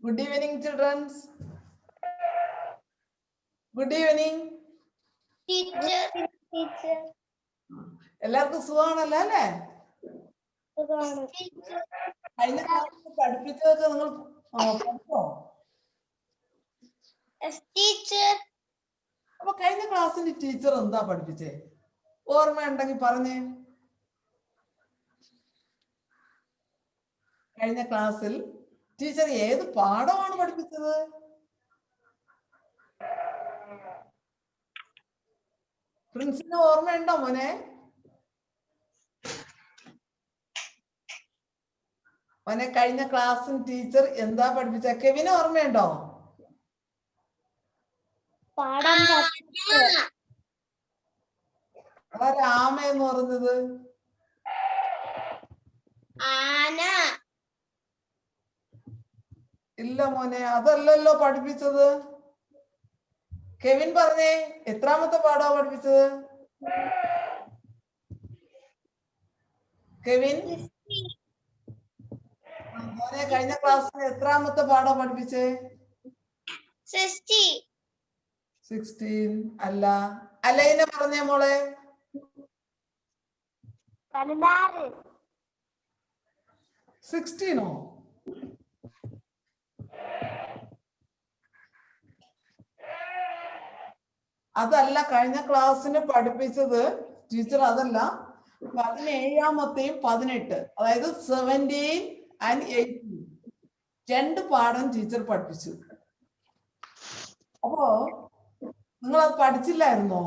Good evening, children. Good evening. Teacher. എല്ലാവർക്കും സുഖമാണല്ലോ അല്ലേ? കഴിഞ്ഞ ക്ലാസ്സിൽ പഠിപ്പിച്ചതൊക്കെ നിങ്ങൾ പഠിച്ചോ? അപ്പൊ കഴിഞ്ഞ ക്ലാസ്സിൽ ടീച്ചർ എന്താ പഠിപ്പിച്ചേ? ഓർമ്മയുണ്ടെങ്കിൽ പറഞ്ഞേ. കഴിഞ്ഞ ക്ലാസ്സിൽ ടീച്ചർ ഏത് പാഠമാണ് പഠിപ്പിച്ചത്? പ്രിൻസിന് ഓർമ്മയുണ്ടോ മോനെ? മോനെ കഴിഞ്ഞ ക്ലാസ്സിൽ ടീച്ചർ എന്താ പഠിപ്പിച്ച? കെവിന് ഓർമ്മയുണ്ടോ? രാമ എന്ന് പറഞ്ഞത് ഇല്ല മോനെ, അതല്ലല്ലോ പഠിപ്പിച്ചത്. കെവിൻ പറഞ്ഞേ, എത്രാമത്തെ പാഠാ പഠിപ്പിച്ചത്? കെവിൻ മോനെ കഴിഞ്ഞ ക്ലാസ്സിൽ എത്രാമത്തെ പാഠാ പഠിപ്പിച്ചേ? 16 അല്ല. അലൈന പറഞ്ഞേ മോളെ. 16 അതല്ല കഴിഞ്ഞ ക്ലാസ്സിന് പഠിപ്പിച്ചത് ടീച്ചർ. അതല്ല, 17-ാമത്തെയും 18, അതായത് 17 and 18 രണ്ട് പാഠം ടീച്ചർ പഠിപ്പിച്ചു. അപ്പോ നിങ്ങൾ അത് പഠിച്ചില്ലായിരുന്നോ?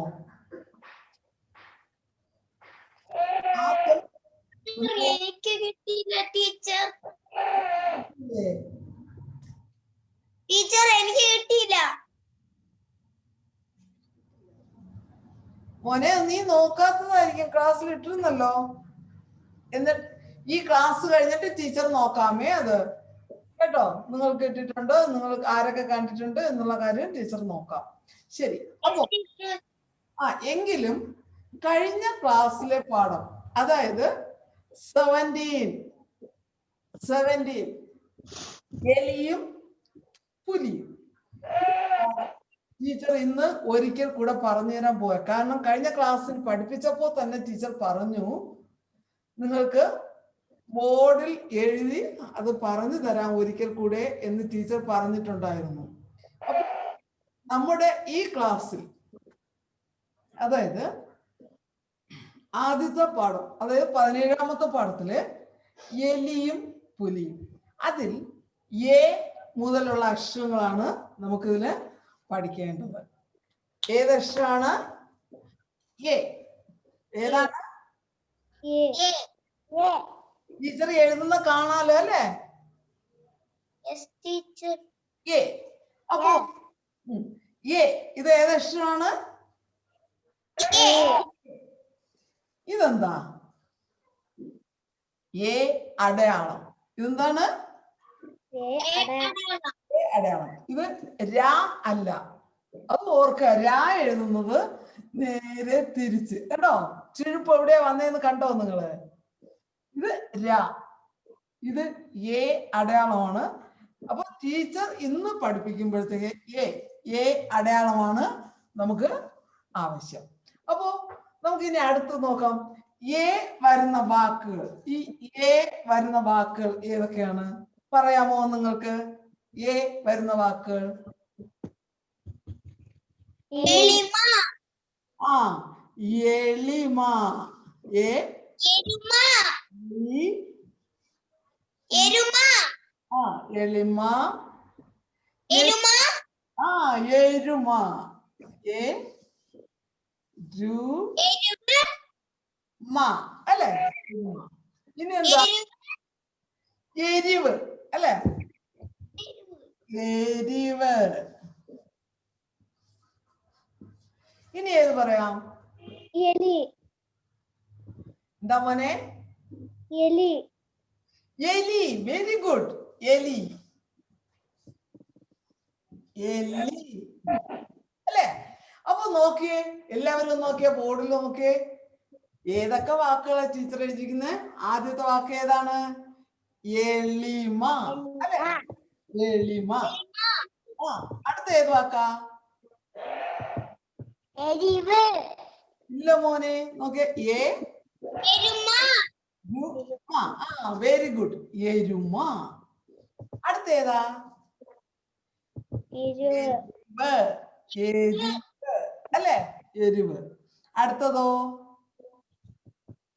എനിക്ക് കിട്ടിയില്ല ടീച്ചർ. ടീച്ചർ എനിക്ക് കിട്ടിയില്ല. മോനെ നീ നോക്കാത്തതായിരിക്കും, ക്ലാസ്സിൽ ഇട്ടിരുന്നല്ലോ. എന്നിട്ട് ഈ ക്ലാസ് കഴിഞ്ഞിട്ട് ടീച്ചർ നോക്കാമേ അത് കേട്ടോ. നിങ്ങൾക്ക് ഇട്ടിട്ടുണ്ടോ, നിങ്ങൾ ആരൊക്കെ കണ്ടിട്ടുണ്ട് എന്നുള്ള കാര്യം ടീച്ചർ നോക്കാം. ശരി. അപ്പോ എങ്കിലും കഴിഞ്ഞ ക്ലാസ്സിലെ പാഠം, അതായത് 17 എലിയും പുലിയും ടീച്ചർ ഇന്ന് ഒരിക്കൽ കൂടെ പറഞ്ഞു തരാൻ പോയ. കാരണം കഴിഞ്ഞ ക്ലാസ്സിൽ പഠിപ്പിച്ചപ്പോൾ തന്നെ ടീച്ചർ പറഞ്ഞു നിങ്ങൾക്ക് ബോർഡിൽ എഴുതി അത് പറഞ്ഞു തരാം ഒരിക്കൽ കൂടെ എന്ന് ടീച്ചർ പറഞ്ഞിട്ടുണ്ടായിരുന്നു. അപ്പൊ നമ്മുടെ ഈ ക്ലാസ്സിൽ, അതായത് ആദ്യത്തെ പാഠം, അതായത് 17-ാമത്തെ പാഠത്തില് എലിയും പുലിയും, അതിൽ എ മുതലുള്ള അക്ഷരങ്ങളാണ് നമുക്കിതിന് പഠിക്കേണ്ടത്. ഏതക്ഷരമാണ്? എ. ഏതാണ്? ടീച്ചർ എഴുതുന്ന കാണാലോ അല്ലേ? എ. അപ്പോ എ ഇത് ഏതക്ഷരമാണ്? ഇതെന്താ? എ അടയാളം. ഇതെന്താണ്? അടയാളം. ഇത് രാ അല്ല, അത് ഓർക്കുക. രാ എഴുതുന്നത് നേരെ തിരിച്ച് കേട്ടോ. ചുഴുപ്പ് എവിടെയാ വന്നേന്ന് കണ്ടോ നിങ്ങള്? ഇത് രാ, ഇത് എ അടയാളമാണ്. അപ്പൊ ടീച്ചർ ഇന്ന് പഠിപ്പിക്കുമ്പോഴത്തേക്ക് എ അടയാളമാണ് നമുക്ക് ആവശ്യം. അപ്പോ നമുക്ക് ഇനി അടുത്ത് നോക്കാം. എ വരുന്ന വാക്കുകൾ, ഈ എ വരുന്ന വാക്കുകൾ ഏതൊക്കെയാണ് പറയാമോ നിങ്ങൾക്ക്? എ വരുന്ന വാക്കുകൾ. എളിമ. എളിമ. എരുമ. എരുമ. അല്ലെ? ഇനി എന്താ? എരിവ് അല്ലെ? എരിവ്. ഇനി ഏത് പറയാം? എലി. എന്താ മോനെ? എലി. എലി. Very good. എലി. എലി അല്ലെ? അപ്പൊ നോക്കിയേ, എല്ലാവരും നോക്കിയേ, ബോർഡിൽ നോക്കിയേ. ഏതൊക്കെ വാക്കുകളാണ് ടീച്ചർ എഴുതിയിരിക്കുന്നത്? ആദ്യത്തെ വാക്ക് ഏതാണ്? എളിമ അല്ലെ? എളിമ. ആ അടുത്ത ഏത് വാക്കാ? എരിവ്. ഇല്ല മോനെ, നോക്കിയേ. എരുമ. Very good. എരുമ. അടുത്ത ഏതാ? എരിവ്. എരിവ് അല്ലേ? എരിവ്. അടുത്തതോ?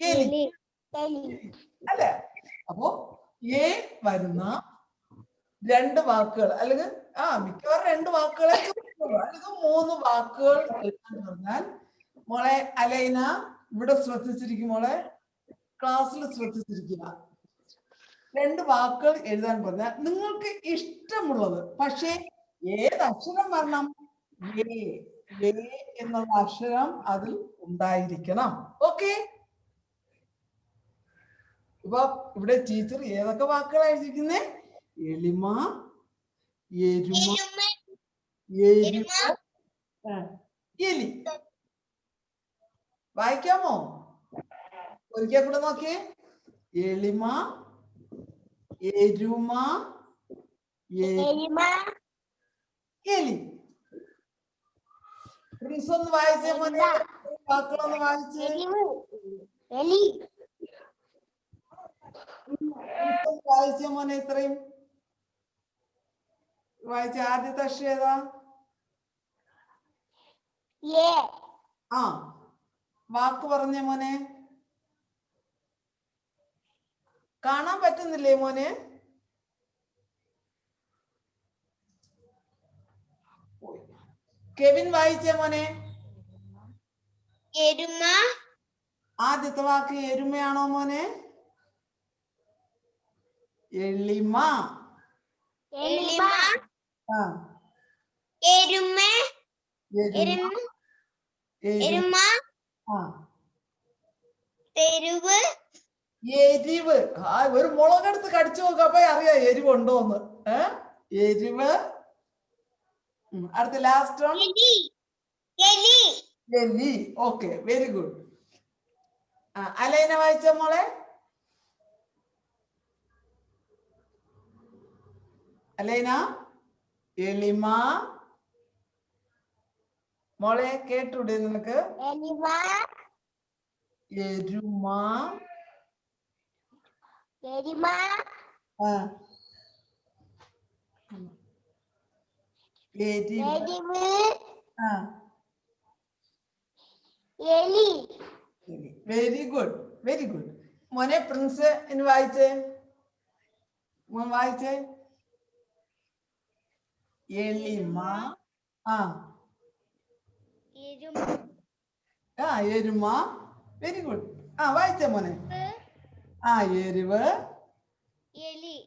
എലി അല്ലേ? അപ്പോ എ വരുന്ന രണ്ട് വാക്കുകൾ അല്ലെങ്കിൽ മിക്കവാറും രണ്ട് വാക്കുകളെ ചോദിക്കുള്ളൂ. അല്ലെങ്കിൽ 3 വാക്കുകൾ എഴുതാൻ പറഞ്ഞാൽ മോളെ അലൈന ഇവിടെ ശ്രദ്ധിച്ചിരിക്കും. മോളെ ക്ലാസ്സിൽ ശ്രദ്ധിച്ചിരിക്കുക. 2 വാക്കുകൾ എഴുതാൻ പറഞ്ഞാൽ നിങ്ങൾക്ക് ഇഷ്ടമുള്ളത്, പക്ഷേ ഏത് അക്ഷരം വരണം? എ എന്നുള്ള അക്ഷരം അതിൽ ഉണ്ടായിരിക്കണം. ഓക്കെ? ഇപ്പൊ ഇവിടെ ടീച്ചർ ഏതൊക്കെ വാക്കുകളാണ് എഴുതിയിരിക്കുന്നത്? എളിമ, എരുമ, എരിമ, എലി. വായിക്കാമോ? ഒരിക്കൽ കൂടെ നോക്കിയേ. എളിമ, എരുമ, എലി. പ്രിൻസ് ഒന്ന് വായിച്ചേ മോനെ. വാക്കുകളൊന്ന് വായിച്ചേ. വായിച്ചേ മോനെ. ഇത്രയും വായിച്ച ആദ്യത്തെ അക്ഷരം ഏതാ? വാക്ക് പറഞ്ഞേ മോനെ. കാണാൻ പറ്റുന്നില്ലേ മോനെ? കെവിൻ വായിച്ചേ മോനെ. എരുമ. ആദ്യത്തെ വാക്ക് എരുമയാണോ മോനെ? എളിമ. എരുമ. തെരുവ്. എരിവ്. ഒരു മുളകെടുത്ത് കടിച്ചു നോക്കുക, അപ്പൊ അറിയാം എരിവ് ഉണ്ടോന്ന്. എരിവ്. അടുത്ത ലാസ്റ്റ് ആണ് എലി. Okay, very good. അലൈന വായിച്ച മോളെ. അലൈന. എളിമ. മോളെ കേട്ടൂടെ നിനക്ക്? എരുമ. Very good, very good. മോനെ പ്രിൻസ് എന്ന് വായിച്ചേ. മോൻ വായിച്ചേ. എളിമ. എരുമ. Very good. വായിച്ചേ മോനെ. എരിവ്. എലി.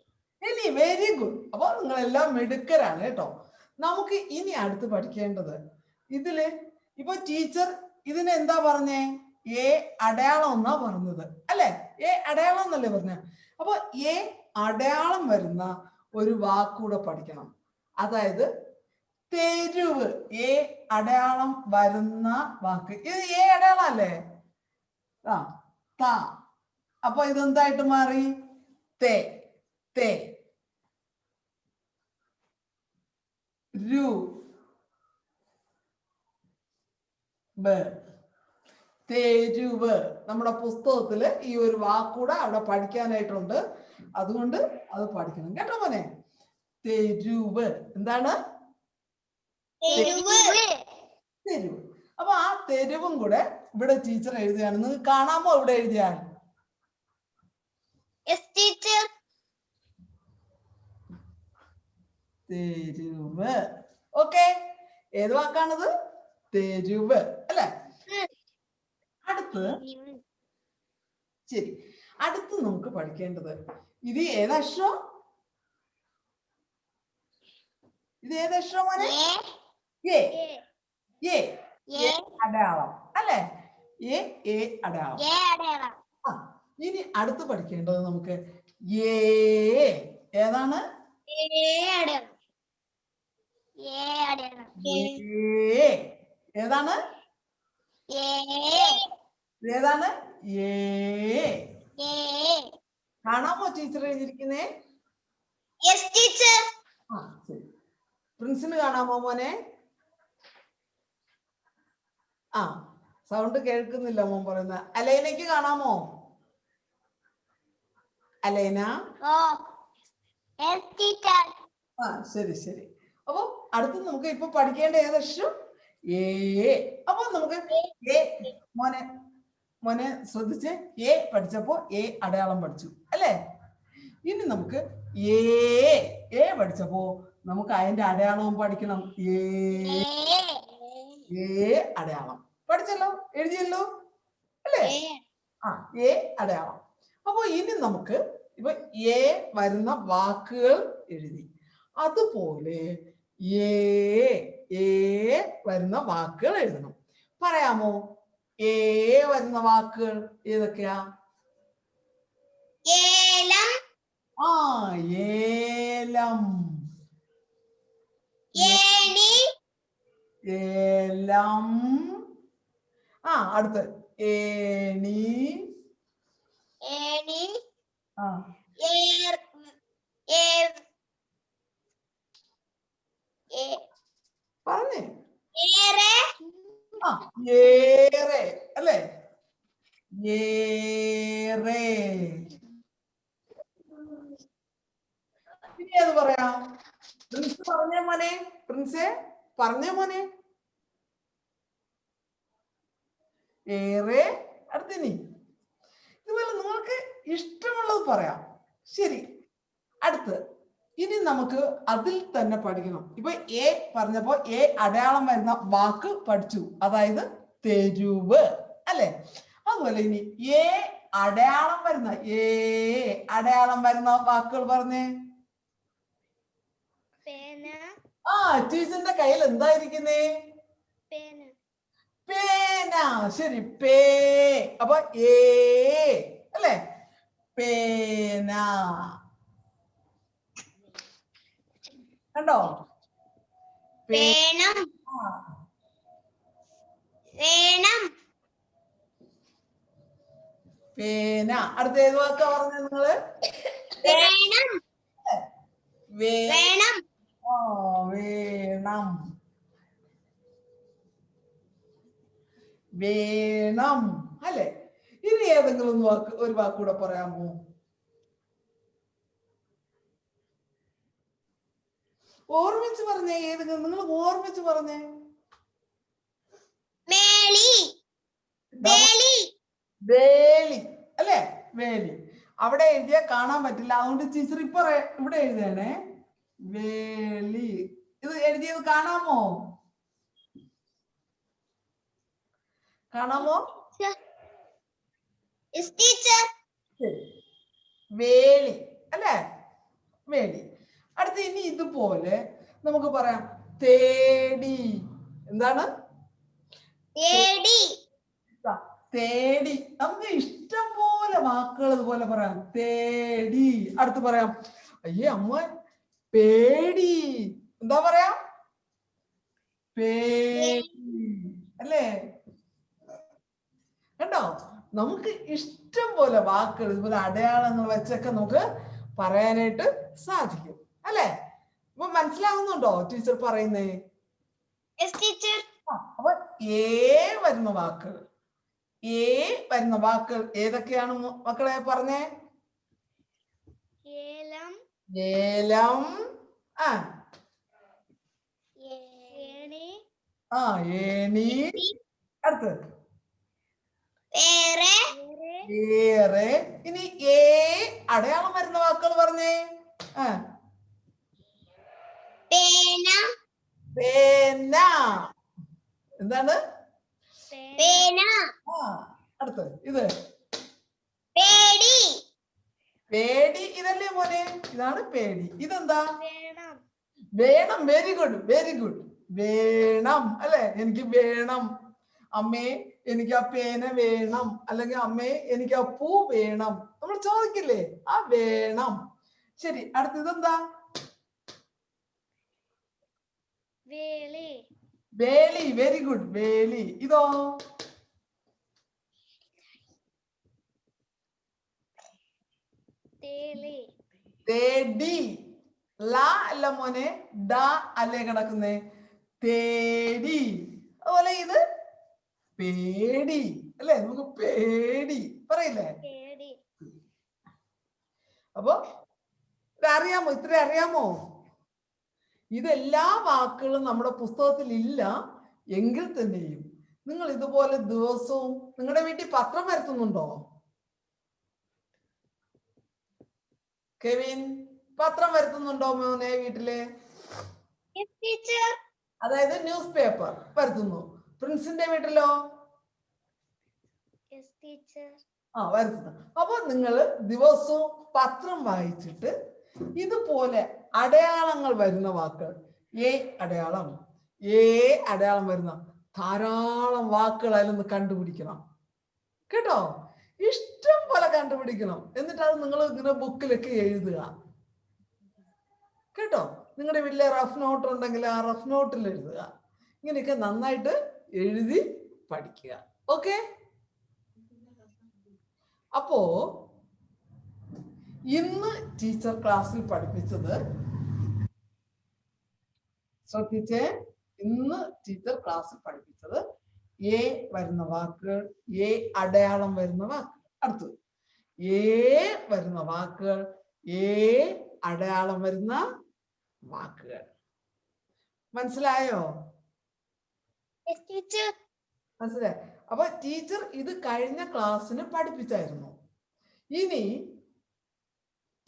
Very good. അപ്പൊ നിങ്ങളെല്ലാം മിടുക്കരാണ് കേട്ടോ. നമുക്ക് ഇനി അടുത്ത് പഠിക്കേണ്ടത് ഇതില് ഇപ്പൊ ടീച്ചർ ഇതിന് എന്താ പറഞ്ഞേ? എ അടയാളം എന്നാ പറഞ്ഞത് അല്ലെ? എ അടയാളം എന്നല്ലേ പറഞ്ഞ? അപ്പൊ എ അടയാളം വരുന്ന ഒരു വാക്കൂടെ പഠിക്കണം. അതായത് തെരുവ്. എ അടയാളം വരുന്ന വാക്ക്. ഇത് എ അടയാളം അല്ലേ? അപ്പൊ ഇതെന്തായിട്ട് മാറി? തേ. രു. തെരുവ്. നമ്മുടെ പുസ്തകത്തില് ഈ ഒരു വാക്കൂടെ അവിടെ പഠിക്കാനായിട്ടുണ്ട്. അതുകൊണ്ട് അത് പഠിക്കണം കേട്ടോ മോനെ. തെരുവ്. എന്താണ്? തെരുവ്. അപ്പൊ ആ തെരുവും കൂടെ ഇവിടെ ടീച്ചർ എഴുതുകയാണ്. നിങ്ങൾക്ക് കാണാമോ ഇവിടെ എഴുതിയാൽ? തെരുവ്. ഓക്കെ, ഏത് വാക്കാണത്? തെരുവ് അല്ലെ? അടുത്ത് ശരി. അടുത്ത് നമുക്ക് പഠിക്കേണ്ടത് ഇത് ഏതക്ഷരം? ഇത് ഏതക്ഷരമാണ്? അടയാളം അല്ലെ? എ അടയാളം. ഇനി അടുത്ത് പഠിക്കേണ്ടത് നമുക്ക് ഏതാണ്? ഏതാണ്? ഏതാണ്? കാണാമോ ടീച്ചർ എഴുതിയിരിക്കുന്നേ? ആ ശരി. പ്രിൻസിന് കാണാമോ മോനെ? ആ സൗണ്ട് കേൾക്കുന്നില്ല മോൻ പറയുന്ന. അലൈനയ്ക്ക് കാണാമോ? അലൈന? ആ ശരി ശരി. അപ്പൊ അടുത്ത് നമുക്ക് ഇപ്പൊ പഠിക്കേണ്ട ഏകദേശം അപ്പൊ നമുക്ക് മോനെ മോനെ ശ്രദ്ധിച്ച് പഠിച്ചപ്പോ അടയാളം പഠിച്ചു അല്ലേ? ഇനി നമുക്ക് പഠിച്ചപ്പോ നമുക്ക് അതിന്റെ അടയാളവും പഠിക്കണം. അടയാളം പഠിച്ചല്ലോ, എഴുതിയല്ലോ അല്ലേ? ആ അടയാളം. അപ്പൊ ഇനി നമുക്ക് ഇപ്പൊ വരുന്ന വാക്കുകൾ എഴുതി. അതുപോലെ വരുന്ന വാക്കുകൾ എഴുതണം. പറയാമോ വരുന്ന വാക്കുകൾ ഏതൊക്കെയാ? ആ ഏലം, ഏലം. ആ അടുത്ത് ഏണി, ആ പറഞ്ഞേ. ആ ഏറെ അല്ലേ? ഏറെ. ഇനി ഏത് പറയാം? പ്രിൻസ് പറഞ്ഞേ മോനെ, പ്രിൻസേ പറഞ്ഞേ മോനെ. ഏറെ. അടുത്തിനി ഇതുപോലെ നിങ്ങൾക്ക് ഇഷ്ടമുള്ളത് പറയാം. ശരി, അടുത്ത് ഇനി നമുക്ക് അതിൽ തന്നെ പഠിക്കണം. ഇപ്പൊ പറഞ്ഞപ്പോ അടയാളം വരുന്ന വാക്ക് പഠിച്ചു, അതായത് തെരുവ് അല്ലെ? അതുപോലെ ഇനി അടയാളം വരുന്ന വാക്കുകൾ പറഞ്ഞേ. ആ ടീച്ചറിന്റെ കയ്യിൽ എന്തായിരിക്കുന്നേ? പേന. ശരി, അപ്പൊ അല്ലേ? പേന. കണ്ടോ? വേണം. പേന. അടുത്ത ഏത് വാക്കാ പറഞ്ഞത് നിങ്ങള്? വേണം. വേണം. വേണം അല്ലെ? ഇനി ഏതെങ്കിലും ഒരു വാക്കൂടെ പറയാമോ? ഓർമ്മിച്ച് പറഞ്ഞേ. ഏതെങ്കിലും നിങ്ങൾ ഓർമ്മിച്ച് പറഞ്ഞേ. വേലി അല്ലെ? വേലി. അവിടെ എഴുതിയാൽ കാണാൻ പറ്റില്ല, അതുകൊണ്ട് ടീച്ചർ ഇപ്പൊ ഇവിടെ എഴുതണേ. വേലി. ഇത് എഴുതിയത് കാണാമോ? കാണാമോ? വേലി അല്ലേ? വേലി. അടുത്ത് ഇനി ഇതുപോലെ നമുക്ക് പറയാം തേടി. എന്താണ്? തേടി. നമുക്ക് ഇഷ്ടം പോലെ വാക്കുകൾ ഇതുപോലെ പറയാം. തേടി. അടുത്ത് പറയാം അയ്യേ അമ്മ പേടി. എന്താ പറയാ? പേടി അല്ലേ? കണ്ടോ? നമുക്ക് ഇഷ്ടം പോലെ വാക്കുകൾ ഇതുപോലെ അടയാളങ്ങൾ വെച്ചൊക്കെ നമുക്ക് പറയാനായിട്ട് സാധിക്കും അല്ലേ? അപ്പൊ മനസ്സിലാവുന്നുണ്ടോ ടീച്ചർ പറയുന്നേ? അപ്പൊ വരുന്ന വാക്കുകൾ ഏതൊക്കെയാണ് മക്കളെ പറഞ്ഞേ? ഏലം. ഏണി. അടുത്ത് ഏറെ. ഇനി അടയാളം വരുന്ന വാക്കുകൾ പറഞ്ഞേ. പേന. എന്താണ്? അടുത്ത് ഇത് പേടി. ഇതല്ലേ മോനെ? ഇതാണ് പേടി. ഇതെന്താ? വേണം. Very good, very good. വേണം അല്ലെ? എനിക്ക് വേണം അമ്മേ, എനിക്ക് ആ പേന വേണം, അല്ലെങ്കിൽ അമ്മേ എനിക്ക് ആ പൂ വേണം, നമ്മൾ ചോദിക്കില്ലേ? ആ വേണം. ശരി, അടുത്തതെന്താ? വേലി. വെരി ഗുഡ്, വേലി. ഇതോ? തേടി. ല അല്ല മോനെ, ഡ അല്ലേ കിടക്കുന്നേ? തേടി. അതുപോലെ ഇത് പേടി അല്ലെ? നമുക്ക് പേടി പറയില്ലേ? അപ്പൊ അറിയാമോ? ഇത്ര അറിയാമോ? ഇതെല്ലാ വാക്കുകളും നമ്മുടെ പുസ്തകത്തിൽ ഇല്ല എങ്കിൽ തന്നെയും നിങ്ങൾ ഇതുപോലെ ദിവസവും നിങ്ങളുടെ വീട്ടിൽ പത്രം വരുത്തുന്നുണ്ടോ? കെവിൻ, പത്രം വരുത്തുന്നുണ്ടോ മോനെ വീട്ടില്? അതായത് ന്യൂസ് പേപ്പർ വരുത്തുന്നു. പ്രിൻസിന്റെ വീട്ടിലോ? വരുത്തുന്നു. അപ്പൊ നിങ്ങൾ ദിവസവും പത്രം വായിച്ചിട്ട് ഇതുപോലെ അടയാളങ്ങൾ വരുന്ന വാക്കുകൾ, എ അടയാളം, എ അടയാളം വരുന്ന ധാരാളം വാക്കുകൾ അതിലൊന്ന് കണ്ടുപിടിക്കണം കേട്ടോ. ഇഷ്ടം പോലെ കണ്ടുപിടിക്കണം. എന്നിട്ട് അത് നിങ്ങൾ ഇങ്ങനെ ബുക്കിലൊക്കെ എഴുതുക കേട്ടോ. നിങ്ങളുടെ വീട്ടിലെ റഫ് നോട്ട് ഉണ്ടെങ്കിൽ ആ റഫ് നോട്ടിൽ എഴുതുക. ഇങ്ങനെയൊക്കെ നന്നായിട്ട് എഴുതി പഠിക്കുക. ഓക്കെ? അപ്പോ ഇന്ന് ടീച്ചർ ക്ലാസ്സിൽ പഠിപ്പിച്ചത് ശ്രദ്ധിച്ചേ. ഇന്ന് ടീച്ചർ ക്ലാസ്സിൽ പഠിപ്പിച്ചത് എ വരുന്ന വാക്കുകൾ, എ അടയാളം വരുന്ന വാക്കുകൾ. അടുത്തത് എ വരുന്ന വാക്കുകൾ, എ അടയാളം വരുന്ന വാക്കുകൾ. മനസ്സിലായോ? മനസ്സിലായി. അപ്പൊ ടീച്ചർ ഇത് കഴിഞ്ഞ ക്ലാസ്സിന് പഠിപ്പിച്ചായിരുന്നു. ഇനി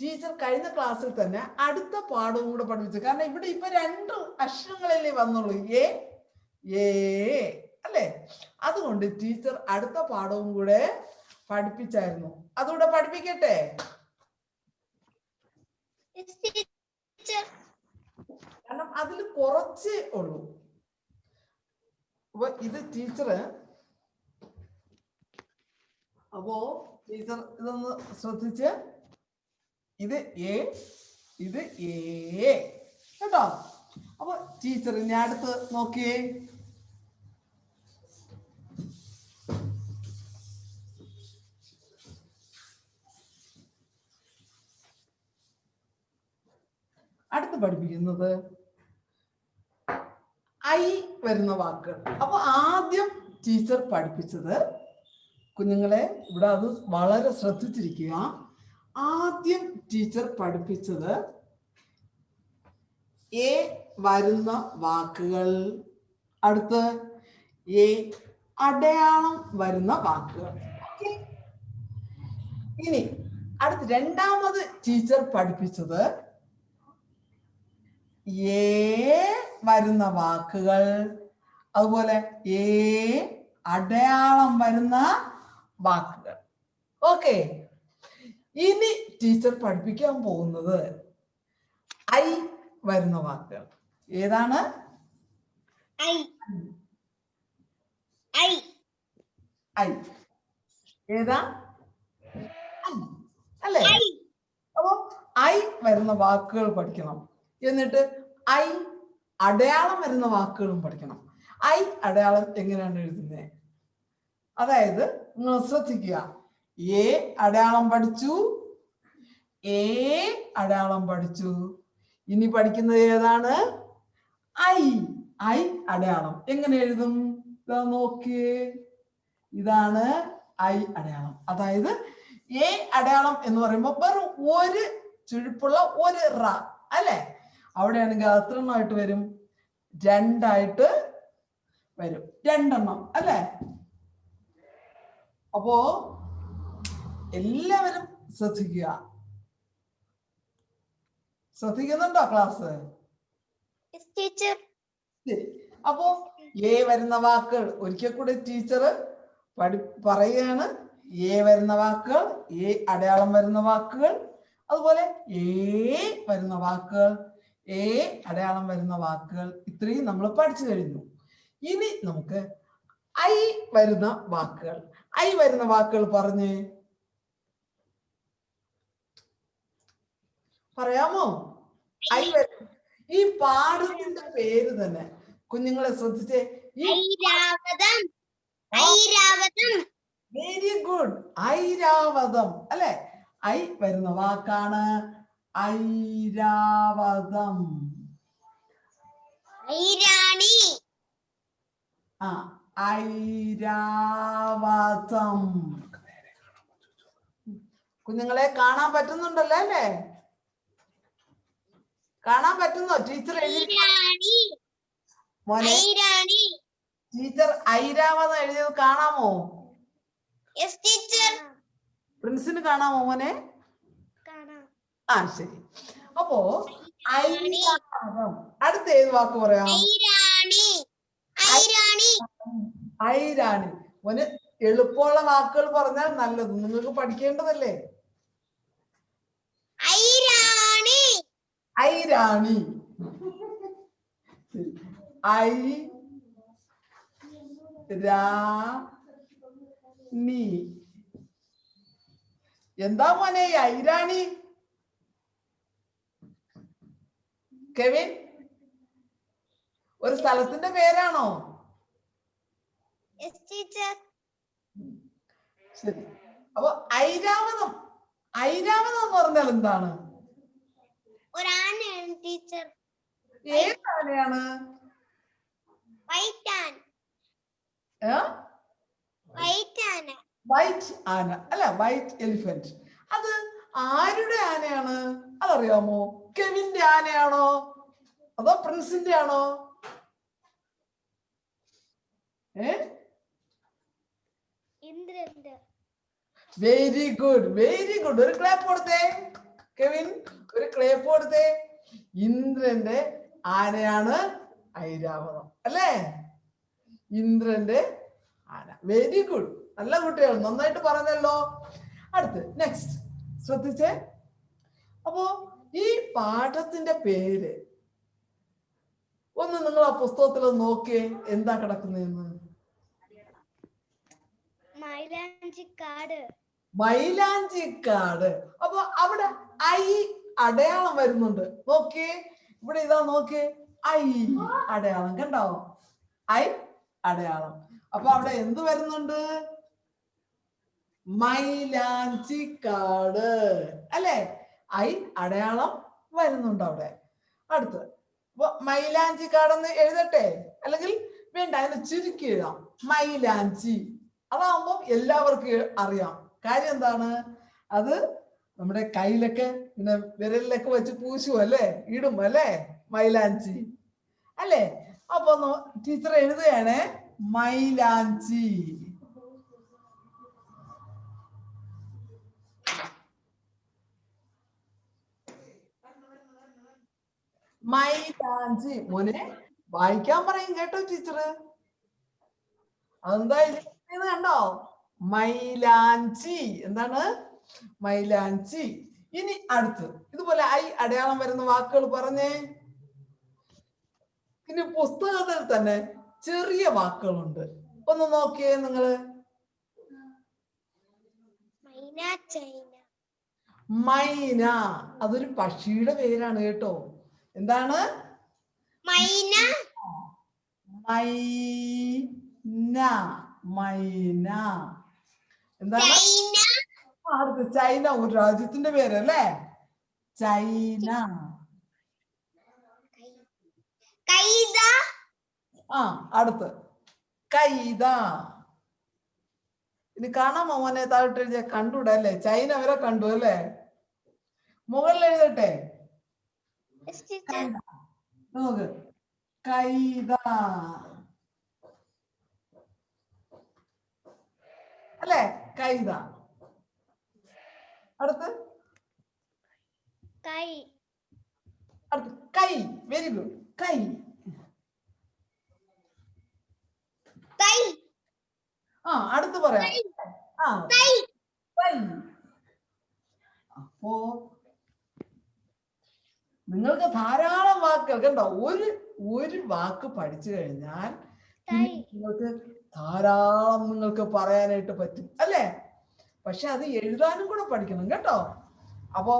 ടീച്ചർ കഴിഞ്ഞ ക്ലാസ്സിൽ തന്നെ അടുത്ത പാഠവും കൂടെ പഠിപ്പിച്ചു. കാരണം ഇവിടെ ഇപ്പൊ 2 അക്ഷരങ്ങളല്ലേ വന്നുള്ളൂ, എ എ അല്ലേ? അതുകൊണ്ട് ടീച്ചർ അടുത്ത പാഠവും കൂടെ പഠിപ്പിച്ചായിരുന്നു. അതുകൂടെ പഠിപ്പിക്കട്ടെ? കാരണം അതിൽ കുറച്ചേ ഉള്ളൂ. അപ്പൊ ഇത് ടീച്ചർ ഇതൊന്ന് ശ്രദ്ധിച്ച്, ഇത് എ, ഇത് എ കേട്ടോ. അപ്പൊ ടീച്ചർ ഇനി അടുത്ത് നോക്കിയേ. അടുത്ത് പഠിപ്പിക്കുന്നത് ഐ വരുന്ന വാക്കുകൾ. അപ്പൊ ആദ്യം ടീച്ചർ പഠിപ്പിച്ചത്, കുഞ്ഞുങ്ങളെ ഇവിടെ അത് വളരെ ശ്രദ്ധിച്ചിരിക്കുക. ആദ്യം ടീച്ചർ പഠിപ്പിച്ചത് എ വരുന്ന വാക്കുകൾ, അടുത്ത് എ അടയാളം വരുന്ന വാക്കുകൾ. ഇനി അടുത്ത് രണ്ടാമത് ടീച്ചർ പഠിപ്പിച്ചത് എ വരുന്ന വാക്കുകൾ, അതുപോലെ എ അടയാളം വരുന്ന വാക്കുകൾ. ഓക്കെ? ഇനി ടീച്ചർ പഠിപ്പിക്കാൻ പോകുന്നത് ഐ വരുന്ന വാക്കുകൾ. ഏതാണ്? ഐ. ഏതാ? അല്ലേ? അപ്പൊ ഐ വരുന്ന വാക്കുകൾ പഠിക്കണം. എന്നിട്ട് ഐ അടയാളം വരുന്ന വാക്കുകളും പഠിക്കണം. ഐ അടയാളം എങ്ങനെയാണ് എഴുതുന്നത്? അതായത് നിങ്ങൾ ശ്രദ്ധിക്കുക. എ അടയാളം പഠിച്ചു, എ അടയാളം പഠിച്ചു. ഇനി പഠിക്കുന്നത് ഏതാണ്? ഐ. ഐ അടയാളം എങ്ങനെ എഴുതും? നോക്കിയേ, ഇതാണ് ഐ അടയാളം. അതായത് എ അടയാളം എന്ന് പറയുമ്പോൾ വെറും ഒരു ചുഴിപ്പുള്ള ഒരു റ അല്ലെ? അവിടെയാണെങ്കിൽ എത്ര എണ്ണമായിട്ട് വരും? 2 ആയിട്ട് വരും. 2 എണ്ണം അല്ലെ? അപ്പോ എല്ലാവരും ശ്രദ്ധിക്കുക. ശ്രദ്ധിക്കുന്നുണ്ടോ ക്ലാസ്? ശരി. അപ്പോ എ വരുന്ന വാക്കുകൾ ഒരിക്കൽ കൂടെ ടീച്ചർ പറയുകയാണ്. എ വരുന്ന വാക്കുകൾ, എ അടയാളം വരുന്ന വാക്കുകൾ, അതുപോലെ എ വരുന്ന വാക്കുകൾ, എ അടയാളം വരുന്ന വാക്കുകൾ. ഇത്രയും നമ്മൾ പഠിച്ചു കഴിഞ്ഞു. ഇനി നമുക്ക് ഐ വരുന്ന വാക്കുകൾ. ഐ വരുന്ന വാക്കുകൾ പറഞ്ഞേ, പറയാമോ? ഐ വരുന്ന ഈ പാഠത്തിന്റെ പേര് തന്നെ കുഞ്ഞുങ്ങളെ ശ്രദ്ധിച്ചേ. Very good. ഐരാവതം അല്ലെ? ഐ വരുന്ന വാക്കാണ്. ഐരാവതം. ഐരാണി. ഐരാവതം. കുഞ്ഞുങ്ങളെ കാണാൻ പറ്റുന്നുണ്ടല്ലോ അല്ലേ? കാണാൻ പറ്റുന്നോ? ടീച്ചർ ഐരാണി. മോനെ ഐരാണി. ടീച്ചർ ഐരാവതം എഴുതിയത് കാണാമോ? Yes teacher. പ്രിൻസിന് കാണാമോ മോനെ? കാണാം. ശരി. അപ്പോ ഐരാവതം. അടുത്ത ഏത് വാക്ക് പറയാം? ഐരാണി. ഐരാണി. ഐരാണി. മോന് എളുപ്പമുള്ള വാക്കുകൾ പറഞ്ഞാൽ നല്ലത്, നിങ്ങൾക്ക് പഠിക്കേണ്ടതല്ലേ. ഐരാണി. ഐരാണി. ഐരാണി. എന്താ മോനെ ഐരാണി? കെവിൻ, ഒരു സ്ഥലത്തിന്റെ പേരാണോ? Yes teacher. ശരി. അപ്പൊ ഐരാവതം, ഐരാവതം എന്ന് പറഞ്ഞാൽ എന്താണ്? ഒരാനയാണ് ടീച്ചർ. ഏത് ആനയാണ്? വൈറ്റ് ആന. വൈറ്റ് ആന. വൈറ്റ് ആന അല്ല, വൈറ്റ് എലിഫന്റ്. അത് ആരുടെ ആനയാണ്? അതറിയാമോ? കെവിന്റെ ആനയാണോ അതോ പ്രിൻസിന്റെ ആണോ? ഇന്ദ്രന്റെ. Very good, very good. ഒരു ക്ലാപ്പ് കൊടുത്തേ കെവിൻ, ഒരു ക്ലാപ്പ് കൊടുത്തേ. ഇന്ദ്രന്റെ ആനയാണ് ഐരാവതം അല്ലേ? ഇന്ദ്രന്റെ ആന. വെരി ഗുഡ്, നല്ല കുട്ടികൾ, നന്നായിട്ട് പറഞ്ഞല്ലോ. അടുത്ത് നെക്സ്റ്റ് ശ്രദ്ധിച്ചേ. അപ്പോ ഈ പാഠത്തിന്റെ പേര് ഒന്ന് നിങ്ങൾ ആ പുസ്തകത്തിൽ നോക്കിയേ, എന്താ കിടക്കുന്നതെന്ന്. മൈലാഞ്ചിക്കാട്. മൈലാഞ്ചിക്കാട്. അപ്പൊ അവിടെ ഐ അടയാളം വരുന്നുണ്ട്. നോക്കിയേ, ഇവിടെ ഇതാ നോക്കിയേ, ഐ അടയാളം കണ്ടോ? ഐ അടയാളം. അപ്പൊ അവിടെ എന്ത് വരുന്നുണ്ട്? മൈലാഞ്ചിക്കാട് അല്ലെ? ഐ അടയാളം വരുന്നുണ്ട് അവിടെ. അടുത്ത് അപ്പൊ മൈലാഞ്ചിക്കാടെന്ന് എഴുതട്ടെ, അല്ലെങ്കിൽ വേണ്ട, അതിന് ചുരുക്കി എഴുതാം, മൈലാഞ്ചി. അതാവുമ്പോ എല്ലാവർക്കും അറിയാം. കാര്യം എന്താണ്? അത് നമ്മുടെ കയ്യിലൊക്കെ ഇങ്ങനെ വിരലിലൊക്കെ വെച്ച് പൂശും അല്ലേ, ഇടും അല്ലേ, മൈലാഞ്ചി അല്ലേ? അപ്പൊ ടീച്ചർ എഴുതുകയാണ് മൈലാഞ്ചി. മൈലാഞ്ചി. മോനെ വായിക്കാൻ പറയും കേട്ടോ ടീച്ചറ്. അതെന്താ ഇത് കണ്ടോ? മൈലാഞ്ചി. എന്താണ്? മൈലാഞ്ചി. ഇനി അടുത്ത് ഇതുപോലെ ഐ അടയാളം വരുന്ന വാക്കുകൾ പറഞ്ഞേ. ഇനി പുസ്തകത്തിൽ തന്നെ ചെറിയ വാക്കുകളുണ്ട്, ഒന്ന് നോക്കിയേ നിങ്ങള്. മൈന. അതൊരു പക്ഷിയുടെ പേരാണ് കേട്ടോ. എന്താണ്? മൈന. മൈന. മൈന. എന്താണ്? അടുത്ത് ചൈന, ഒരു രാജ്യത്തിന്റെ പേരല്ലേ, ചൈന. അടുത്ത് കൈത. ഇനി കാണാമോ മോനെ? താഴോട്ട് എഴുതിയ കണ്ടൂടെ അല്ലേ? ചൈന വരെ കണ്ടു അല്ലേ? മുകളിൽ എഴുതട്ടെ, നോക്ക്, കൈത അല്ലേ? കൈത. അടുത്ത് അടുത്ത് കൈ. വെരി ഗുഡ്, കൈ. അടുത്ത് പറയാം. അപ്പോ നിങ്ങൾക്ക് ധാരാളം വാക്കുകൾ കണ്ടോ. ഒരു വാക്ക് പഠിച്ചു കഴിഞ്ഞാൽ നിങ്ങൾക്ക് ധാരാളം നിങ്ങൾക്ക് പറയാനായിട്ട് പറ്റും അല്ലേ? പക്ഷെ അത് എഴുതാനും കൂടെ പഠിക്കണം കേട്ടോ. അപ്പോ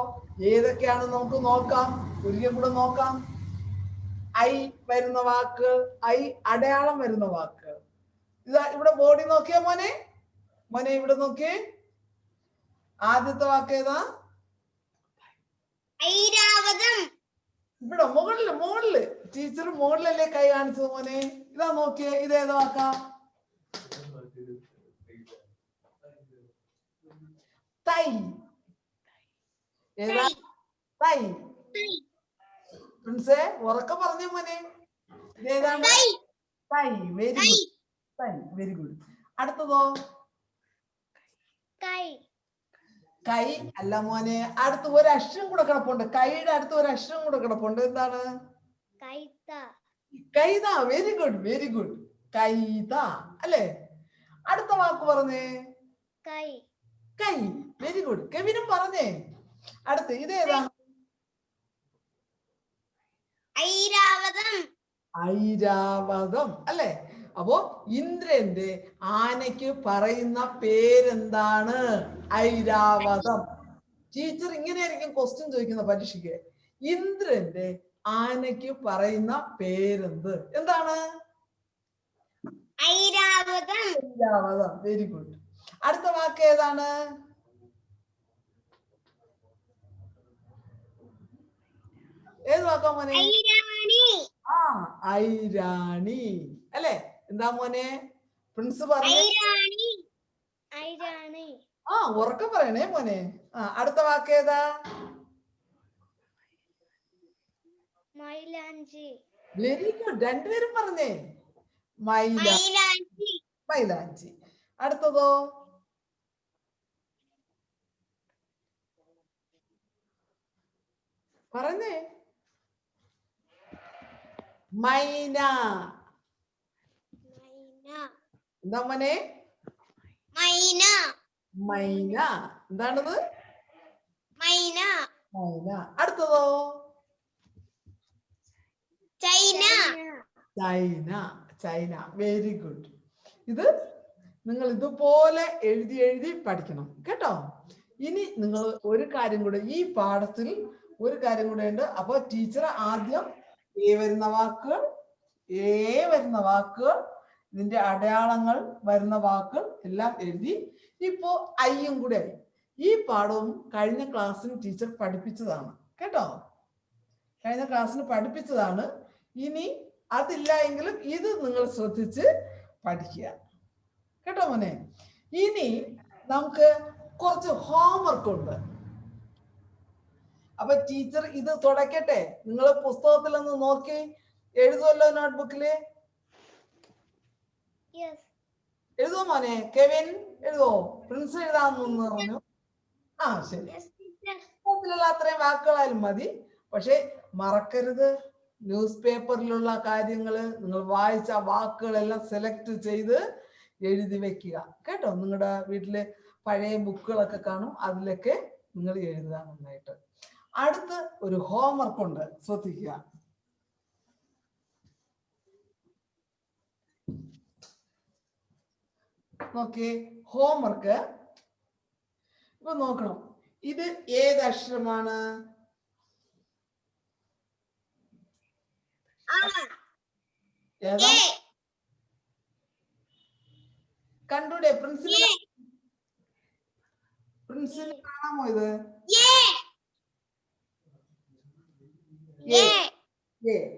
ഏതൊക്കെയാണ് നമുക്ക് നോക്കാം, ഒരിക്കൽ കൂടെ നോക്കാം. ഐ വരുന്ന വാക്കുകൾ, ഐ അടയാളം വരുന്ന വാക്കുകൾ. ഇതാ ഇവിടെ ബോർഡിൽ നോക്കിയാ മോനെ, മോനെ ഇവിടെ നോക്കിയേ. ആദ്യത്തെ വാക്ക് ഏതാ? ഐരാവതം. ഇവിടെ മുകളില് ടീച്ചർ മുകളിലല്ലേ കൈ കാണിച്ചത് മോനെ. ഇതാ നോക്കിയേ, ഇതേതാ വാക്കാ? തൈ. ഏതാ? തൈ. പ്രിൻസേ ഉറക്കെ പറഞ്ഞേ മോനെ. ഇതേതാണ്? തൈ. Very good. തൈ, വെരി ഗുഡ്. അടുത്തതോ? കൈ. കൈ അല്ല മോനെ, അടുത്ത് ഒരു അക്ഷരം കൂടെ കിടപ്പുണ്ട്. കൈയുടെ അടുത്ത് ഒരു അക്ഷരം കൂടെ കിടപ്പുണ്ട്. എന്താണ്? കൈത. കൈത. Very good, very good. കൈത അല്ലേ? അടുത്ത വാക്ക് പറഞ്ഞേ. കൈ. കൈ, വെരി ഗുഡ്. കെവിനും പറഞ്ഞേ. അടുത്ത് ഇതേതാണ്? ഐരാവതം. ഐരാവതം അല്ലേ? അപ്പോ ഇന്ദ്രന്റെ ആനയ്ക്ക് പറയുന്ന പേരെന്താണ്? ഐരാവതം. ടീച്ചർ ഇങ്ങനെയായിരിക്കും ക്വസ്റ്റ്യൻ ചോദിക്കുന്ന പരീക്ഷയ്ക്ക്. ഇന്ദ്രന്റെ ആനയ്ക്ക് പറയുന്ന പേരെന്ത്? എന്താണ്? ഐരാവതം. Airavatham, very good. അടുത്ത വാക്ക് ഏതാണ്? ഏത് വാക്കാ മോനെ? ഐരാണി. ആ, ഐരാണി അല്ലേ? എന്താ മോനെ പ്രിൻസ് പറഞ്ഞു? ഐരാണി. ഐരാണി. ആ, ഉറക്കം പറയണേ മോനെ. അടുത്ത വാക്ക് ഏതാ? മൈലാഞ്ചി. Very good. രണ്ടുപേരും പറഞ്ഞേ. മൈലാഞ്ചി. മൈലാഞ്ചി. അടുത്തതോ? പറഞ്ഞേ. മൈന. എന്താ മോനെ? മൈന. മൈന. എന്താണത്? മൈന. മൈന. അടുത്തതോ? China. China. China, very good. ഇത് നിങ്ങൾ ഇതുപോലെ എഴുതി എഴുതി പഠിക്കണം കേട്ടോ. ഇനി നിങ്ങൾ ഒരു കാര്യം കൂടെ, ഈ പാഠത്തിൽ ഒരു കാര്യം കൂടെ ഉണ്ട്. അപ്പൊ ടീച്ചർ ആദ്യം വരുന്ന വാക്കുകൾ, വരുന്ന വാക്കുകൾ, ഇതിന്റെ അടയാളങ്ങൾ വരുന്ന വാക്കുകൾ എല്ലാം എഴുതി. ഇപ്പോ ഐയും കൂടെ ആയി. ഈ പാഠവും കഴിഞ്ഞ ക്ലാസ്സിൽ ടീച്ചർ പഠിപ്പിച്ചതാണ് കേട്ടോ. കഴിഞ്ഞ ക്ലാസ്സിൽ പഠിപ്പിച്ചതാണ്. ഇനി അതില്ല എങ്കിലും ഇത് നിങ്ങൾ ശ്രദ്ധിച്ച് പഠിക്കുക കേട്ടോ മോനെ. ഇനി നമുക്ക് കുറച്ച് ഹോംവർക്ക് ഉണ്ട്. അപ്പൊ ടീച്ചർ ഇത് തുടക്കട്ടെ. നിങ്ങൾ പുസ്തകത്തിൽ ഒന്ന് നോക്കി എഴുതുമല്ലോ, നോട്ട്ബുക്കില് എഴുതുമോ മോനെ? കെവിൻ എഴുതോ? പ്രിൻസ് എഴുതാമെന്ന് പറഞ്ഞു. ആ ശരി, പുസ്തകത്തിലുള്ള അത്രയും വാക്കുകളായാലും മതി. പക്ഷെ മറക്കരുത്, ന്യൂസ് പേപ്പറിലുള്ള കാര്യങ്ങള് നിങ്ങൾ വായിച്ച വാക്കുകളെല്ലാം സെലക്ട് ചെയ്ത് എഴുതി വെക്കുക കേട്ടോ. നിങ്ങളുടെ വീട്ടില് പഴയ ബുക്കുകളൊക്കെ കാണും, അതിലൊക്കെ നിങ്ങൾ എഴുതുക നന്നായിട്ട്. അടുത്ത് ഒരു ഹോംവർക്ക് ഉണ്ട്, ശ്രദ്ധിക്കുക. നോക്കേ, ഹോംവർക്ക് ഇപ്പൊ നോക്കണം. ഇത് ഏത് അക്ഷരമാണ്? ഏതാ? കണ്ടൂടെ? പ്രിൻസിന് കാണാമോ ഇത്?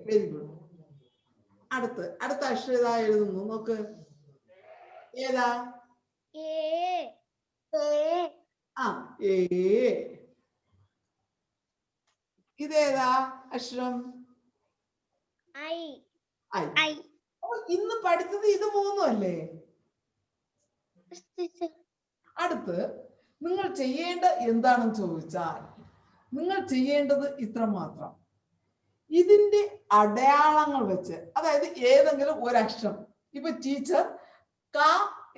Very good. അടുത്ത അക്ഷരം ഏതാ എഴുതുന്നു? നോക്ക്. ഏതാ? ആ, ഇതേതാ അക്ഷരം? ഇന്ന് പഠിച്ചത് ഇത് മൂന്നും അല്ലേ? അടുത്ത് നിങ്ങൾ ചെയ്യേണ്ട എന്താണെന്ന് ചോദിച്ചാൽ, നിങ്ങൾ ചെയ്യേണ്ടത് ഇത്ര മാത്രം. ഇതിന്റെ അടയാളങ്ങൾ വെച്ച്, അതായത് ഏതെങ്കിലും ഒരു അക്ഷരം, ഇപ്പൊ ടീച്ചർ ക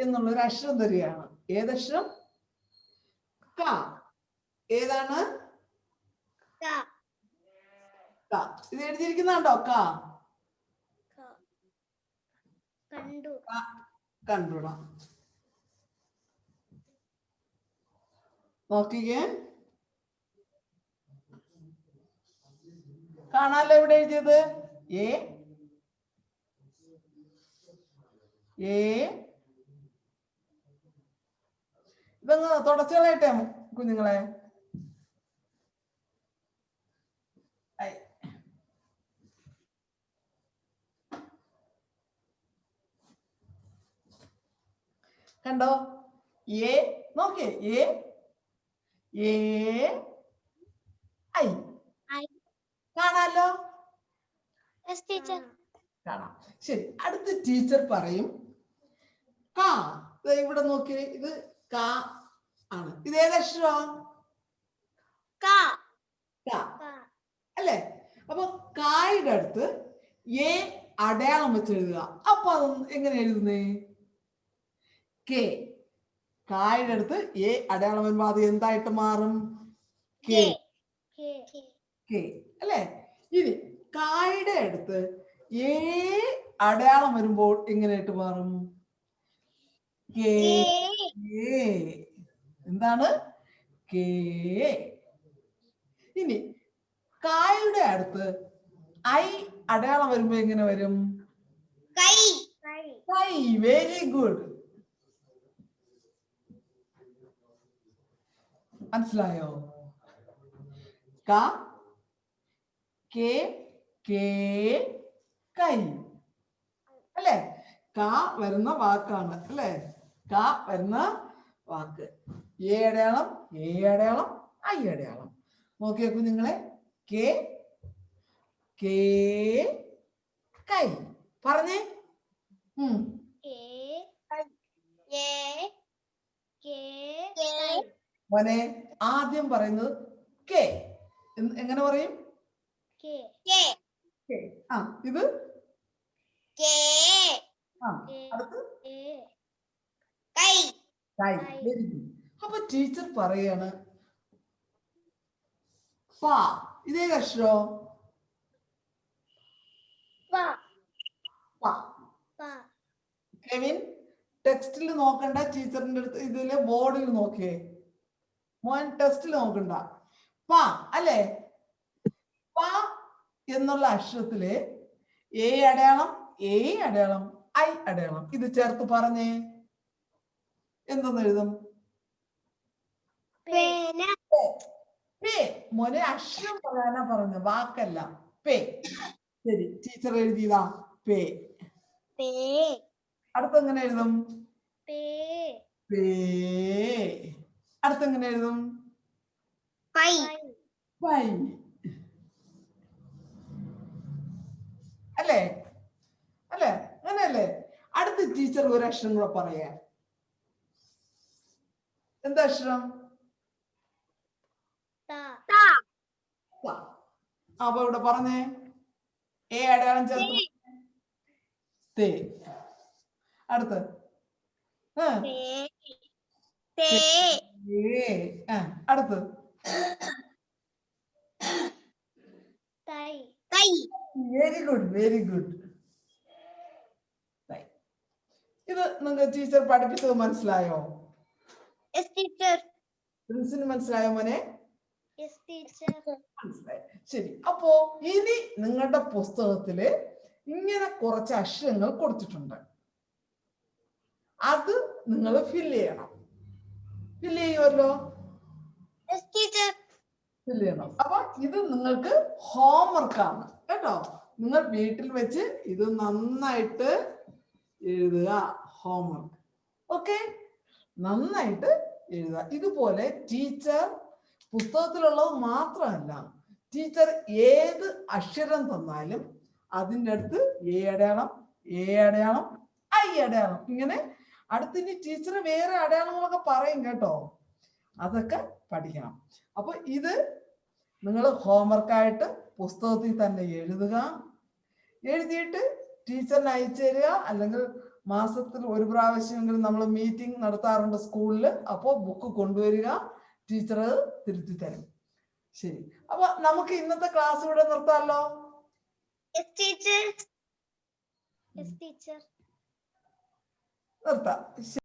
എന്നുള്ള ഒരു അക്ഷരം തരികയാണ്. ഏതക്ഷരം? ക. ഏതാണ്? ഇത് എഴുതിയിരിക്കുന്നുണ്ടോ? കണ്ടുടാ. നോക്കിക്കേ, കാണാലോ ഇവിടെ എഴുതിയത്? ഇതങ്ങ് തുടച്ചു കളയട്ടെ കുഞ്ഞുങ്ങളെ. കണ്ടോ? എ നോക്കേ, എ എ ഐ കാണാലോ? കാണാം. ശരി, അടുത്ത ടീച്ചർ പറയും കാ. ഇവിടെ നോക്കിയേ, ഇത് കാ ആണ്. ഇത് ഏതക്ഷരം? കാ അല്ലേ? അപ്പൊ കായുടെ അടുത്ത് എ അടയാളം വെച്ച് എഴുതുക. അപ്പൊ അത് എങ്ങനെ എഴുതുന്നേ? കെ. കായുടെ അടുത്ത് എ അടയാളം വരുമ്പോ അത് എന്തായിട്ട് മാറും? കെ. കെ അല്ലേ? ഇനി കായുടെ അടുത്ത് എ അടയാളം വരുമ്പോൾ എങ്ങനെയായിട്ട് മാറും? കെ. എന്താണ്? കെ. ഇനി കായുടെ അടുത്ത് ഐ അടയാളം വരുമ്പോ എങ്ങനെ വരും? കൈ. Very good. മനസ്സിലായോ? ക, കെ, കൈ അല്ലേ? ക വരുന്ന വാക്കാണ് അല്ലേ? ക വരുന്ന വാക്ക്. എ അടയാളം, എ അടയാളം, ഐ അടയാളം. നോക്കിയേ കുഞ്ഞുങ്ങളെ, കെ കൈ. പറഞ്ഞേ. മോനെ ആദ്യം പറയുന്നത് കെ. എങ്ങനെ പറയും? ആ ഇത് അടുത്ത് കൈ. Very good. അപ്പൊ ടീച്ചർ പറയാണ് പ. ഇതേ അക്ഷരോ? കെവിൻ ടെക്സ്റ്റിൽ നോക്കണ്ട, ടീച്ചറിന്റെ അടുത്ത് ഇതില് ബോർഡിൽ നോക്കിയേ. മോൻ ടെസ്റ്റിൽ നോക്കണ്ട. പ അല്ലേ? പ എന്നുള്ള അക്ഷരത്തില് എ അടയാളം, എ അടയാളം, ഐ അടയാളം ഇത് ചേർത്ത് പറഞ്ഞേ. എന്തെന്ന് എഴുതും? മോനെ അക്ഷരം പറയാനാ പറഞ്ഞ, വാക്കല്ല. പേ. ശരി, ടീച്ചർ എഴുതിയതാ പേ. അടുത്തെങ്ങനെ എഴുതും? പേ. അടുത്തെങ്ങനെ എഴുതും? പൈ. അല്ലേ? അല്ലേ? അങ്ങനെയല്ലേ? അടുത്ത ടീച്ചർ ഒരു അക്ഷരം കൂടെ പറയാ. എന്താ അക്ഷരം? അപ്പൊ ഇവിടെ പറഞ്ഞേ, എ അടയാളം ചേർത്ത്. തേ. അടുത്ത് അടുത്ത് വെരി ഗുഡ്, വെരി ഗുഡ്. ഇത് നിങ്ങൾക്ക് ടീച്ചർ പഠിപ്പിച്ചത് മനസ്സിലായോ? പ്രിൻസിന് മനസ്സിലായോ മോനെ? മനസ്സിലായി. ശരി, അപ്പോ ഇനി നിങ്ങളുടെ പുസ്തകത്തില് ഇങ്ങനെ കുറച്ച് അക്ഷരങ്ങൾ കൊടുത്തിട്ടുണ്ട്. അത് നിങ്ങൾ ഫില്ല് ചെയ്യണം. ഫില്ല് ചെയ്യുമല്ലോ? ഫില്ല് ചെയ്യണം. അപ്പൊ ഇത് നിങ്ങൾക്ക് ഹോംവർക്കാണ് കേട്ടോ. നിങ്ങൾ വീട്ടിൽ വെച്ച് ഇത് നന്നായിട്ട് എഴുതുക. ഹോംവർക്ക്. ഓക്കെ, നന്നായിട്ട് എഴുതുക. ഇതുപോലെ ടീച്ചർ പുസ്തകത്തിലുള്ളത് മാത്രമല്ല, ടീച്ചർ ഏത് അക്ഷരം തന്നാലും അതിൻ്റെ അടുത്ത് എ അടയാളം, എ അടയാളം, ഐ അടയാളം, ഇങ്ങനെ അടുത്തിനി ടീച്ചർ വേറെ അടയാളങ്ങളൊക്കെ പറയും കേട്ടോ. അതൊക്കെ പഠിക്കണം. അപ്പൊ ഇത് നിങ്ങൾ ഹോംവർക്കായിട്ട് പുസ്തകത്തിൽ തന്നെ എഴുതുക. എഴുതിയിട്ട് ടീച്ചറിന് അയച്ചു തരിക. അല്ലെങ്കിൽ മാസത്തിൽ ഒരു പ്രാവശ്യമെങ്കിലും നമ്മൾ മീറ്റിംഗ് നടത്താറുണ്ട് സ്കൂളിൽ. അപ്പോൾ ബുക്ക് കൊണ്ടുവരിക, ടീച്ചർ തിരുത്തി തരും. ശരി, അപ്പൊ നമുക്ക് ഇന്നത്തെ ക്ലാസ് ഇവിടെ നിർത്താമല്ലോ? നിർത്താം.